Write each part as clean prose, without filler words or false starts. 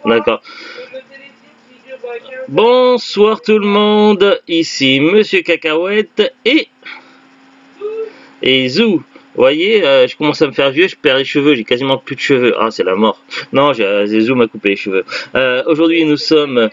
D'accord. Bonsoir tout le monde, ici Monsieur Cacahuète et Zou. Vous voyez, je commence à me faire vieux, je perds les cheveux, j'ai quasiment plus de cheveux. Ah, c'est la mort. Non, Zou m'a coupé les cheveux. Aujourd'hui nous sommes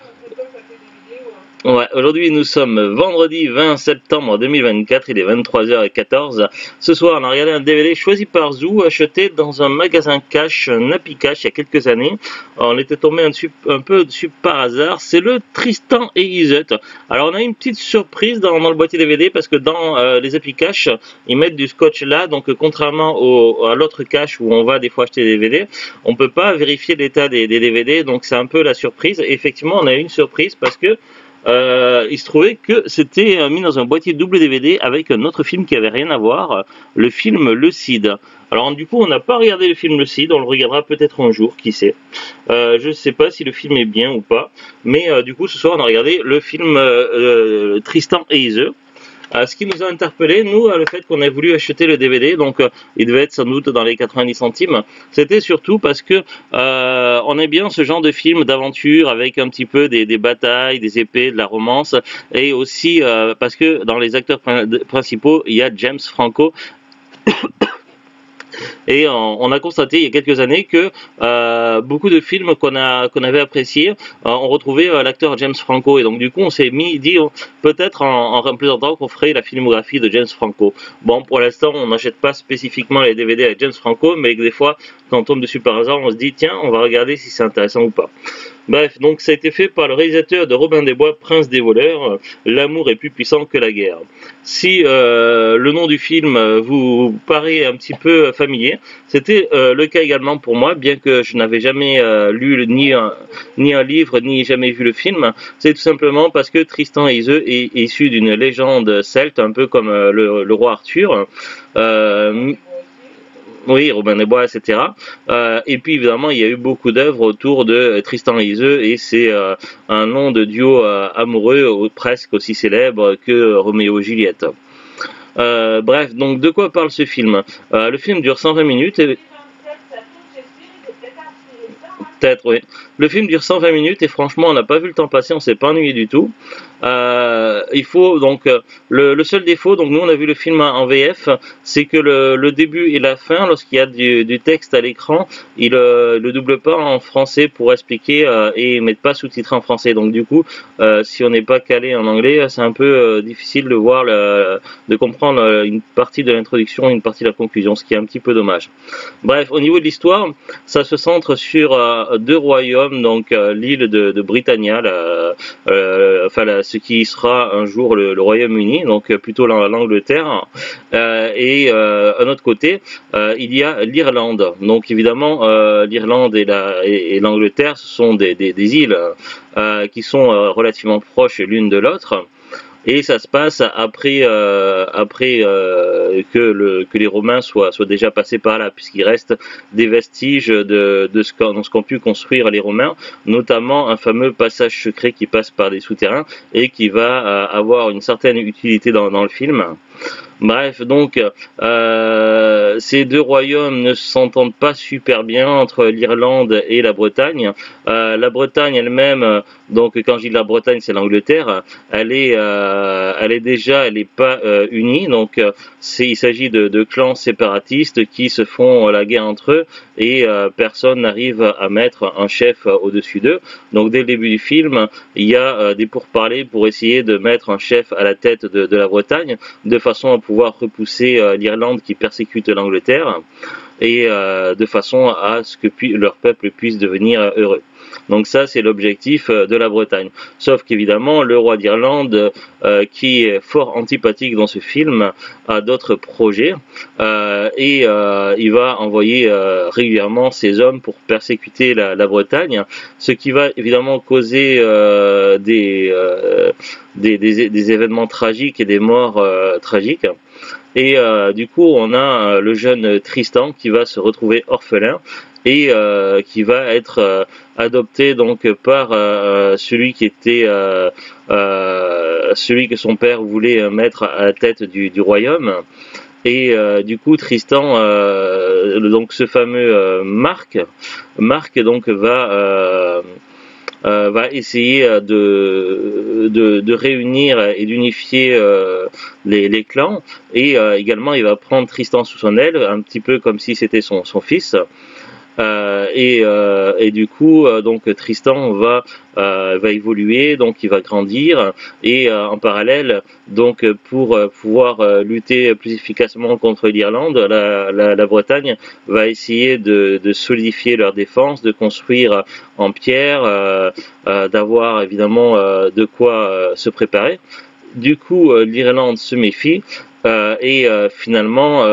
Ouais, aujourd'hui nous sommes vendredi 20 septembre 2024, il est 23h14. Ce soir on a regardé un DVD choisi par Zou, acheté dans un magasin cash, un Happy Cash, il y a quelques années. On était tombé un peu dessus par hasard, c'est le Tristan et Iseult. Alors on a une petite surprise dans le boîtier DVD parce que dans les Happy Cash, ils mettent du scotch là, donc contrairement à l'autre cash où on va des fois acheter des DVD, on peut pas vérifier l'état des DVD, donc c'est un peu la surprise. Et effectivement on a eu une surprise parce que il se trouvait que c'était mis dans un boîtier double DVD avec un autre film qui avait rien à voir, le film Le Cid. Alors du coup on n'a pas regardé le film Le Cid, on le regardera peut-être un jour, qui sait. Je ne sais pas si le film est bien ou pas, mais du coup ce soir on a regardé le film Tristan et Iseult. Ce qui nous a interpellé, nous, le fait qu'on ait voulu acheter le DVD, donc il devait être sans doute dans les 90 centimes, c'était surtout parce que on aime bien ce genre de film d'aventure avec un petit peu des batailles, des épées, de la romance, et aussi parce que dans les acteurs principaux, il y a James Franco. Et on a constaté il y a quelques années que beaucoup de films qu'on avait appréciés ont retrouvé l'acteur James Franco. Et donc du coup on s'est dit peut-être en plaisantant qu'on ferait la filmographie de James Franco. Bon, pour l'instant on n'achète pas spécifiquement les DVD avec James Franco, mais des fois quand on tombe dessus par hasard on se dit tiens, on va regarder si c'est intéressant ou pas. Bref, donc ça a été fait par le réalisateur de Robin des Bois, Prince des voleurs, L'amour est plus puissant que la guerre. Si le nom du film vous paraît un petit peu familier, c'était le cas également pour moi, bien que je n'avais jamais lu ni un livre, ni jamais vu le film. C'est tout simplement parce que Tristan et Iseult est issu d'une légende celte, un peu comme le roi Arthur. Oui, Robin des Bois, etc. Et puis évidemment, il y a eu beaucoup d'œuvres autour de Tristan et Iseult, et c'est un nom de duo amoureux presque aussi célèbre que Roméo et Juliette. Bref, donc de quoi parle ce film? Le film dure 120 minutes et peut-être, oui. Le film dure 120 minutes et franchement, on n'a pas vu le temps passer, on s'est pas ennuyé du tout. Il faut donc le seul défaut, donc nous on a vu le film en VF, c'est que le début et la fin, lorsqu'il y a du texte à l'écran, il le double pas en français pour expliquer et mettre pas sous-titré en français. Donc du coup, si on n'est pas calé en anglais, c'est un peu difficile de voir, de comprendre une partie de l'introduction, une partie de la conclusion, ce qui est un petit peu dommage. Bref, au niveau de l'histoire, ça se centre sur deux royaumes, donc l'île de Britannia, ce qui sera un jour le Royaume-Uni, donc plutôt l'Angleterre, et un autre côté, il y a l'Irlande. Donc évidemment, l'Irlande et l'Angleterre, ce sont des îles qui sont relativement proches l'une de l'autre. Et ça se passe après que les Romains soient déjà passés par là, puisqu'il reste des vestiges de ce qu'ont pu construire les Romains, notamment un fameux passage secret qui passe par des souterrains et qui va avoir une certaine utilité dans le film. Bref, donc ces deux royaumes ne s'entendent pas super bien entre l'Irlande et la Bretagne. La Bretagne elle-même, donc quand je dis la Bretagne, c'est l'Angleterre. Elle est pas unie. Donc il s'agit de clans séparatistes qui se font la guerre entre eux et personne n'arrive à mettre un chef au-dessus d'eux. Donc dès le début du film, il y a des pourparlers pour essayer de mettre un chef à la tête de la Bretagne, de façon à pouvoir repousser l'Irlande qui persécute l'Angleterre et de façon à ce que leur peuple puisse devenir heureux. Donc ça, c'est l'objectif de la Bretagne. Sauf qu'évidemment, le roi d'Irlande, qui est fort antipathique dans ce film, a d'autres projets et il va envoyer régulièrement ses hommes pour persécuter la Bretagne, ce qui va évidemment causer des événements tragiques et des morts tragiques. Et du coup, on a le jeune Tristan qui va se retrouver orphelin et qui va être adopté donc par celui que son père voulait mettre à la tête du royaume. Et du coup, Tristan, donc ce fameux Marc donc va essayer de réunir et d'unifier les clans, et également il va prendre Tristan sous son aile, un petit peu comme si c'était son fils. Et du coup, donc Tristan va évoluer, donc il va grandir, et en parallèle, donc pour pouvoir lutter plus efficacement contre l'Irlande, la Bretagne va essayer de solidifier leur défense, de construire en pierre, d'avoir évidemment de quoi se préparer. Du coup, l'Irlande se méfie, et finalement,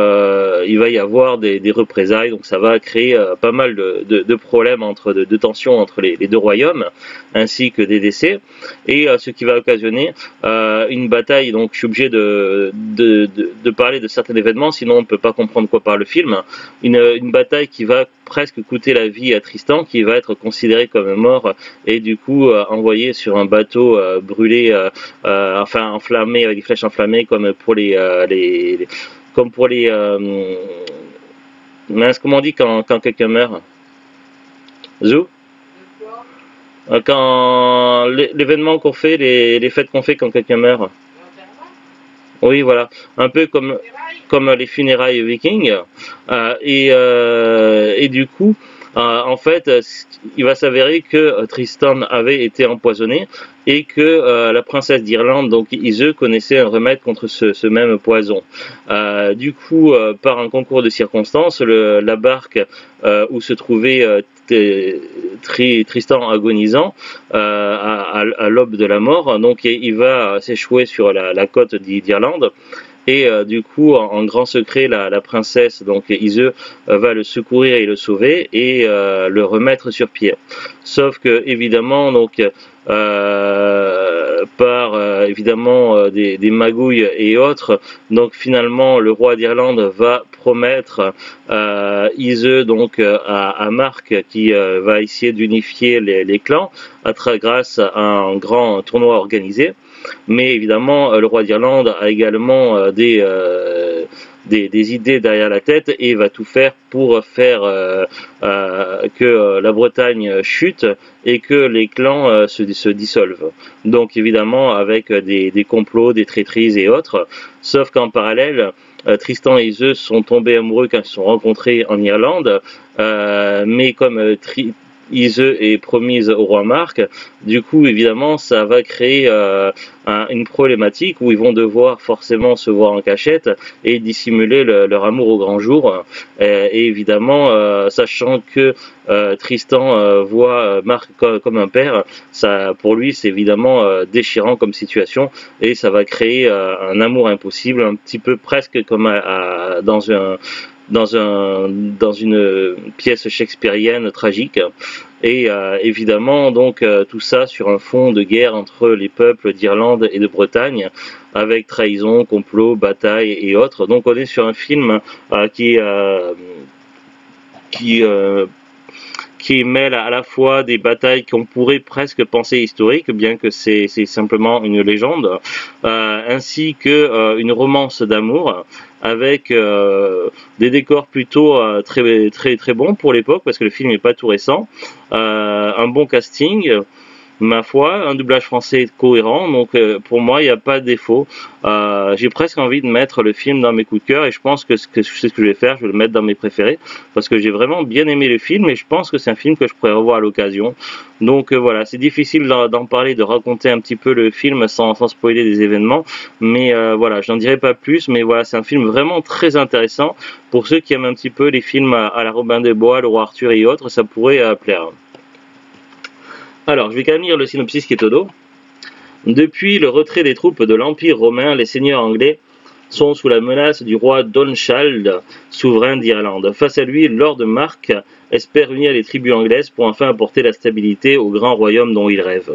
il va y avoir des représailles, donc ça va créer pas mal de problèmes, de tensions entre les deux royaumes, ainsi que des décès, et ce qui va occasionner une bataille. Donc je suis obligé de parler de certains événements, sinon on ne peut pas comprendre quoi parle le film. Une bataille qui va presque coûter la vie à Tristan, qui va être considéré comme mort, et du coup envoyé sur un bateau brûlé, enfin enflammé, avec des flèches enflammées, comme pour comme pour les mince, comment on dit quand quelqu'un meurt? Zou? Quand l'événement qu'on fait, les fêtes qu'on fait quand quelqu'un meurt. Oui, voilà, un peu comme les funérailles vikings. Et du coup, en fait, il va s'avérer que Tristan avait été empoisonné, et que la princesse d'Irlande, donc Ise, connaissait un remède contre ce même poison. Du coup, par un concours de circonstances, la barque où se trouvait Tristan agonisant à l'aube de la mort, donc il va s'échouer sur la côte d'Irlande. Et du coup, en grand secret, la princesse, donc Ise, va le secourir et le sauver, et le remettre sur pied. Sauf que, évidemment, donc par évidemment des magouilles et autres, donc finalement le roi d'Irlande va promettre Ise, donc à Marc, qui va essayer d'unifier les clans grâce à un grand tournoi organisé. Mais évidemment, le roi d'Irlande a également des idées derrière la tête, et va tout faire pour faire que la Bretagne chute et que les clans se dissolvent. Donc évidemment avec des complots, des traîtrises et autres. Sauf qu'en parallèle, Tristan et Ise sont tombés amoureux quand ils se sont rencontrés en Irlande, mais comme Ise est promise au roi Marc, du coup évidemment ça va créer une problématique où ils vont devoir forcément se voir en cachette et dissimuler leur amour au grand jour. Et évidemment, sachant que Tristan voit Marc comme un père, ça pour lui c'est évidemment déchirant comme situation, et ça va créer un amour impossible, un petit peu presque comme dans une pièce shakespearienne tragique. Et évidemment donc tout ça sur un fond de guerre entre les peuples d'Irlande et de Bretagne, avec trahison, complot, bataille et autres. Donc on est sur un film qui mêle à la fois des batailles qu'on pourrait presque penser historiques, bien que c'est simplement une légende, ainsi que une romance d'amour, avec des décors plutôt très bons pour l'époque, parce que le film n'est pas tout récent, un bon casting, ma foi, un doublage français cohérent, donc pour moi il n'y a pas de défaut. J'ai presque envie de mettre le film dans mes coups de cœur, et je pense que c'est ce que je vais faire, je vais le mettre dans mes préférés, parce que j'ai vraiment bien aimé le film, et je pense que c'est un film que je pourrais revoir à l'occasion. Donc voilà, c'est difficile d'en parler, de raconter un petit peu le film sans spoiler des événements, mais voilà, je n'en dirai pas plus, mais voilà, c'est un film vraiment très intéressant. Pour ceux qui aiment un petit peu les films à la Robin des Bois, le roi Arthur et autres, ça pourrait plaire. Alors, je vais quand même lire le synopsis qui est au dos. Depuis le retrait des troupes de l'Empire romain, les seigneurs anglais sont sous la menace du roi Donnchald, souverain d'Irlande. Face à lui, Lord Mark espère unir les tribus anglaises pour enfin apporter la stabilité au grand royaume dont il rêve.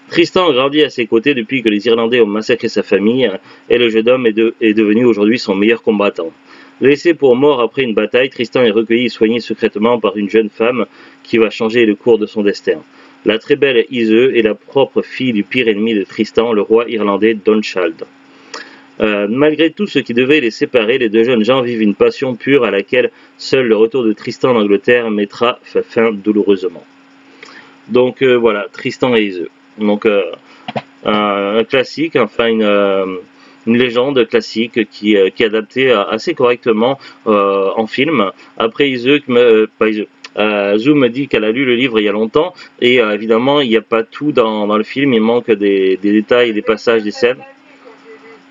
Tristan a grandi à ses côtés depuis que les Irlandais ont massacré sa famille, et le jeune homme est devenu aujourd'hui son meilleur combattant. Laissé pour mort après une bataille, Tristan est recueilli et soigné secrètement par une jeune femme qui va changer le cours de son destin. La très belle Ise est la propre fille du pire ennemi de Tristan, le roi irlandais Donnchald. Malgré tout ce qui devait les séparer, les deux jeunes gens vivent une passion pure à laquelle seul le retour de Tristan en Angleterre mettra fin douloureusement. Donc voilà, Tristan et Iseult. Donc un classique, enfin une légende classique qui est adaptée assez correctement en film. Après Iseult, pas Iseult. Zou me dit qu'elle a lu le livre il y a longtemps et évidemment il n'y a pas tout dans le film, il manque des détails, des passages, des scènes.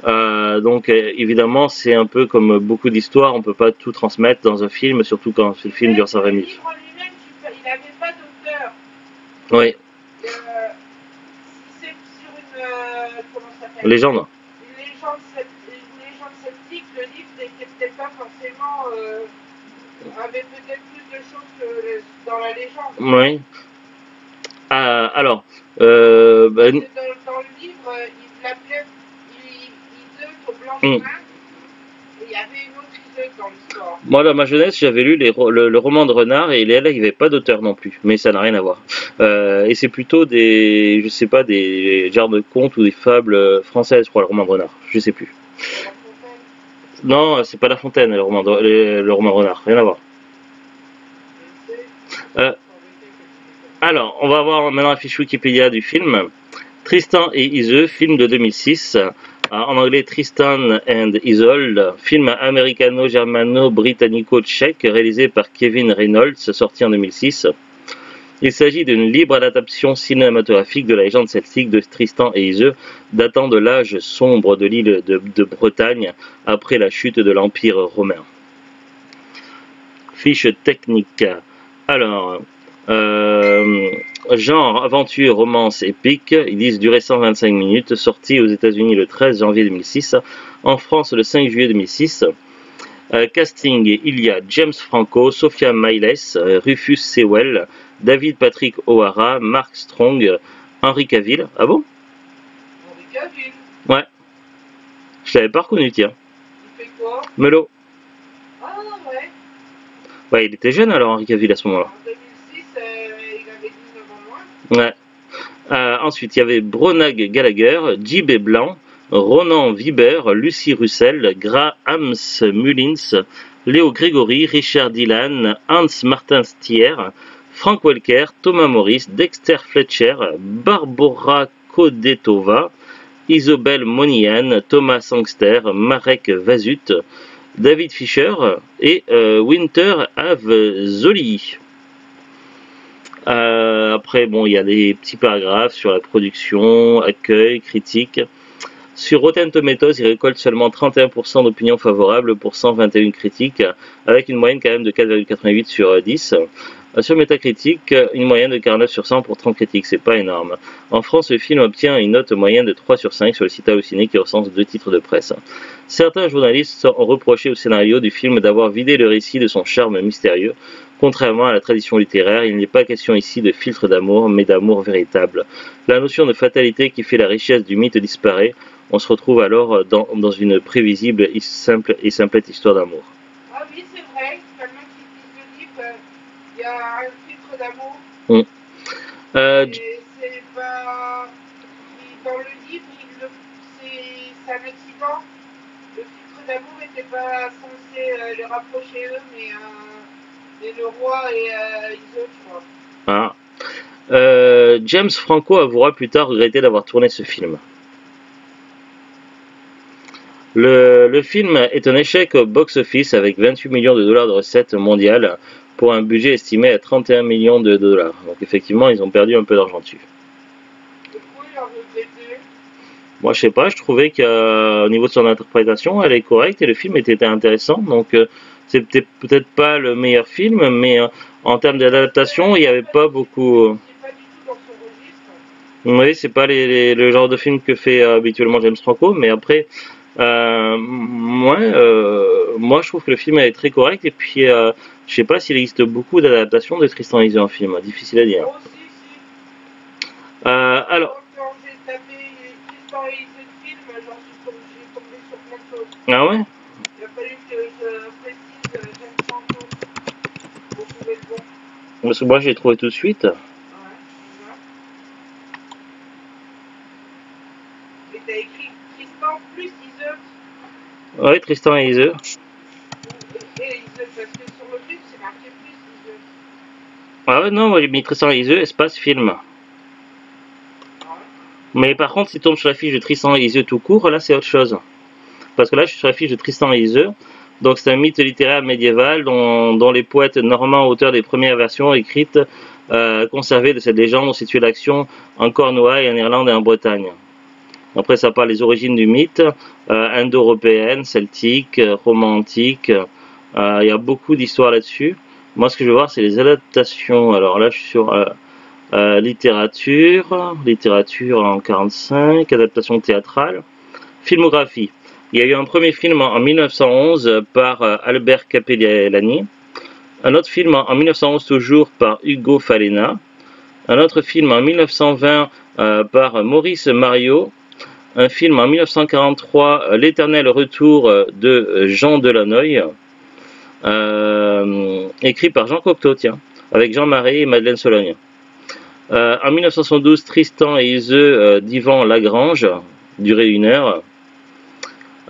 Donc évidemment c'est un peu comme beaucoup d'histoires, on peut pas tout transmettre dans un film, surtout quand le film dure 120 minutes. Le livre lui-même, il n'avait pas d'auteur. Oui. C'est sur une comment ça s'appelle? Légende. Une légende celtique. Le livre n'était peut-être pas forcément avait peut-être plus de choses que dans la légende. Oui. Alors, dans le livre, il l'appelait Iseult Blanche-Main, et il y avait une autre Iseult dans l'histoire. Moi, dans ma jeunesse, j'avais lu le roman de Renard et là, il n'y avait pas d'auteur non plus, mais ça n'a rien à voir. Et c'est plutôt des, je sais pas, des genres de contes ou des fables françaises, je crois, le roman de Renard, je sais plus. Non, c'est pas La Fontaine, le roman de Renard, rien à voir. Alors, on va voir maintenant la fiche Wikipédia du film. Tristan et Iseult, film de 2006. En anglais, Tristan and Isolde, film américano-germano-britannico-tchèque réalisé par Kevin Reynolds, sorti en 2006. Il s'agit d'une libre adaptation cinématographique de la légende celtique de Tristan et Iseult, datant de l'âge sombre de l'île de Bretagne après la chute de l'Empire romain. Fiche technique. Alors, genre aventure, romance, épique, ils disent durer 125 minutes, sorti aux États-Unis le 13 janvier 2006, en France le 5 juillet 2006. Casting, il y a James Franco, Sophia Myles, Rufus Sewell, David Patrick O'Hara, Mark Strong, Henry Cavill. Ah bon? Henry Cavill? Ouais. Je l'avais pas reconnu, tiens. Il fait quoi? Melo. Ah ouais. Ouais, il était jeune alors, Henry Cavill, à ce moment-là. En 2006, il avait 19 ans moins. Ouais. Ensuite, il y avait Bronagh Gallagher, J.B. Blanc, Ronan Viber, Lucy Russell, Graham Mullins, Léo Grégory, Richard Dillon, Hans Martin Stier, Frank Welker, Thomas Morris, Dexter Fletcher, Barbara Kodetova, Isobel Monian, Thomas Sangster, Marek Vazut, David Fisher et Winter Avzoli. Après, bon, il y a des petits paragraphes sur la production, accueil, critique. Sur Rotten Tomatoes, il récolte seulement 31% d'opinions favorables pour 121 critiques, avec une moyenne quand même de 4,88 sur 10. Sur Metacritic, une moyenne de 49 sur 100 pour 30 critiques, c'est pas énorme. En France, le film obtient une note moyenne de 3 sur 5 sur le site Allociné qui recense 2 titres de presse. Certains journalistes ont reproché au scénario du film d'avoir vidé le récit de son charme mystérieux. Contrairement à la tradition littéraire, il n'est pas question ici de filtre d'amour, mais d'amour véritable. La notion de fatalité qui fait la richesse du mythe disparaît. On se retrouve alors dans une prévisible et simplette histoire d'amour. Ah oui, c'est vrai, tellement qu'ils disent le livre, il y a un filtre d'amour. C'est pas... Dans le livre, c'est un accident. Le filtre d'amour n'était pas censé les rapprocher eux, mais le roi et Iseult, je crois. James Franco avouera plus tard regretter d'avoir tourné ce film. Le film est un échec au box-office avec 28 millions de dollars de recettes mondiales pour un budget estimé à 31 millions de dollars. Donc effectivement, ils ont perdu un peu d'argent dessus. Pourquoi il a regretté? Moi, je sais pas, je trouvais qu'au niveau de son interprétation, elle est correcte et le film était intéressant. Donc c'était peut-être pas le meilleur film, mais en termes d'adaptation, il n'y avait pas beaucoup... C'est pas du tout dans son registre. Oui, c'est pas le genre de film que fait habituellement James Franco, mais après... moi je trouve que le film est très correct et puis je sais pas s'il existe beaucoup d'adaptations de Tristan et Iseult en film, difficile à dire. Oh, si. Alors. Quand j'ai tapé Tristan et Iseult film, j'ai tombé sur plein de choses. Ah ouais? Il a fallu que je précise James Franco pour trouver le bon. Parce que moi j'ai trouvé tout de suite. Ouais, voilà. Et t'as écrit Tristan plus Iseult. Ouais, Tristan et Iseult. Et Iseult, parce que sur le film, c'est marqué plus Iseult. Ah ouais, non, moi j'ai mis Tristan et Iseult, espace film. Ah ouais. Mais par contre, si tu tombes sur la fiche de Tristan et Iseult tout court, là c'est autre chose. Parce que là, je suis sur la fiche de Tristan et Iseult. Donc c'est un mythe littéraire médiéval dont les poètes normands, auteurs des premières versions écrites, conservées de cette légende, ont situé l'action en Cornouailles, en Irlande et en Bretagne. Après, ça parle des origines du mythe, indo-européenne, celtique, romantique. Il y a beaucoup d'histoires là-dessus. Moi, ce que je veux voir, c'est les adaptations. Alors là, je suis sur littérature en 45, adaptation théâtrale, filmographie. Il y a eu un premier film en 1911 par Albert Capellani, un autre film en 1911 toujours par Ugo Falena, un autre film en 1920 par Maurice Mario, un film en 1943, L'éternel retour de Jean Delanoë, écrit par Jean Cocteau, tiens, avec Jean Marais et Madeleine Sologne. En 1972, Tristan et Iseult d'Yvan Lagrange, durée 1 heure,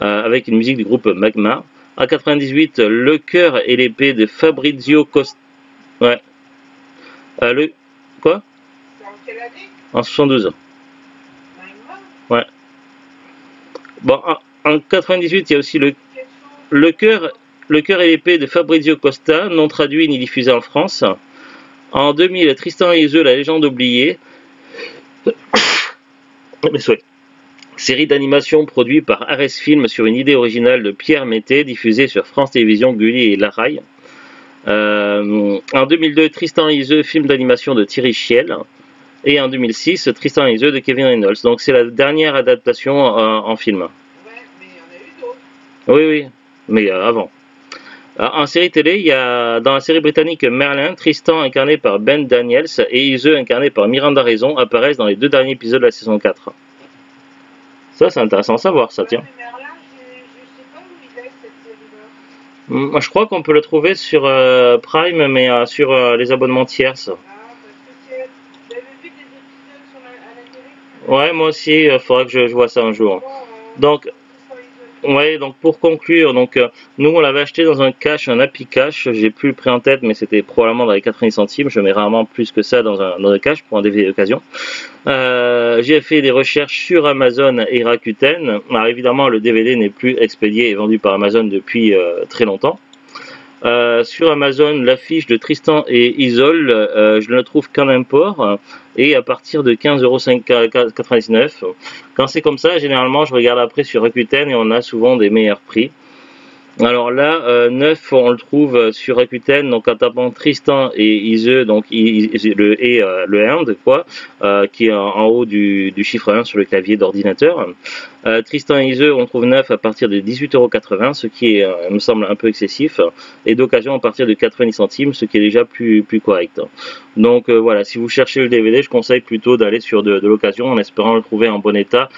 avec une musique du groupe Magma. En 98, Le cœur et l'épée de Fabrizio Costa. Ouais. Quoi? C'est en quelle année? En 72. Magma? Ouais. Bon, en 98, il y a aussi Quelque chose? Le cœur et l'épée de Fabrizio Costa, non traduit ni diffusé en France. En 2000, Tristan et Iseult, la légende oubliée. Mes souhaits. Série d'animation produite par Ares Film sur une idée originale de Pierre Mété, diffusée sur France Télévisions, Gulli et La Rai. En 2002, Tristan et Iseult, film d'animation de Thierry Chiel. Et en 2006, Tristan et Iseult de Kevin Reynolds. Donc c'est la dernière adaptation en film. Ouais, mais il y en a eu d'autres. Oui, oui, mais avant. En série télé, il y a dans la série britannique Merlin, Tristan incarné par Ben Daniels et Iseult incarné par Miranda Raison apparaissent dans les 2 derniers épisodes de la saison 4. Ça, c'est intéressant à savoir, ça, Ouais, tiens. mais Merlin, je sais pas où il est cette série-là. Moi, je crois qu'on peut le trouver sur Prime, mais sur les abonnements tiers. Ah, parce que j'avais vu des épisodes à la télé. Ouais, moi aussi, il faudra que je vois ça un jour. Bon, Donc, Tristan et Iseult. ouais, donc pour conclure, nous on l'avait acheté dans un cash, un Happy Cash, j'ai plus le prix en tête, mais c'était probablement dans les 90 centimes, je mets rarement plus que ça dans un cash pour un DVD d'occasion. J'ai fait des recherches sur Amazon et Rakuten. Alors évidemment, le DVD n'est plus expédié et vendu par Amazon depuis très longtemps. Sur Amazon, l'affiche de Tristan et Iseult, je ne la trouve qu'en import et à partir de 15,99 €. Quand c'est comme ça, généralement, je regarde après sur Rakuten et on a souvent des meilleurs prix. Alors là, neuf, on le trouve sur Rakuten, donc en tapant Tristan et Iseult, donc le end, quoi, qui est en haut du chiffre 1 sur le clavier d'ordinateur. Tristan et Iseult, on trouve neuf à partir de 18,80 €, ce qui est, me semble un peu excessif, et d'occasion à partir de 90 centimes, ce qui est déjà plus correct. Donc voilà, si vous cherchez le DVD, je conseille plutôt d'aller sur de l'occasion en espérant le trouver en bon état,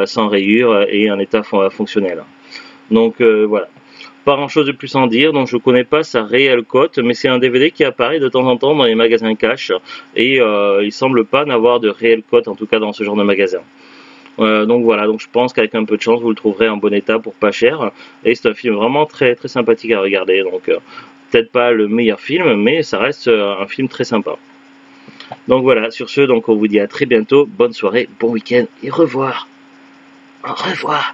sans rayures et en état fonctionnel. Donc voilà. Pas grand chose de plus à en dire, donc je connais pas sa réelle cote, mais c'est un DVD qui apparaît de temps en temps dans les magasins cash, et il semble pas n'avoir de réelle cote, en tout cas dans ce genre de magasin. Donc voilà, donc je pense qu'avec un peu de chance, vous le trouverez en bon état pour pas cher, et c'est un film vraiment très très sympathique à regarder, donc peut-être pas le meilleur film, mais ça reste un film très sympa. Donc voilà, sur ce, donc on vous dit à très bientôt, bonne soirée, bon week-end, et au revoir. Au revoir.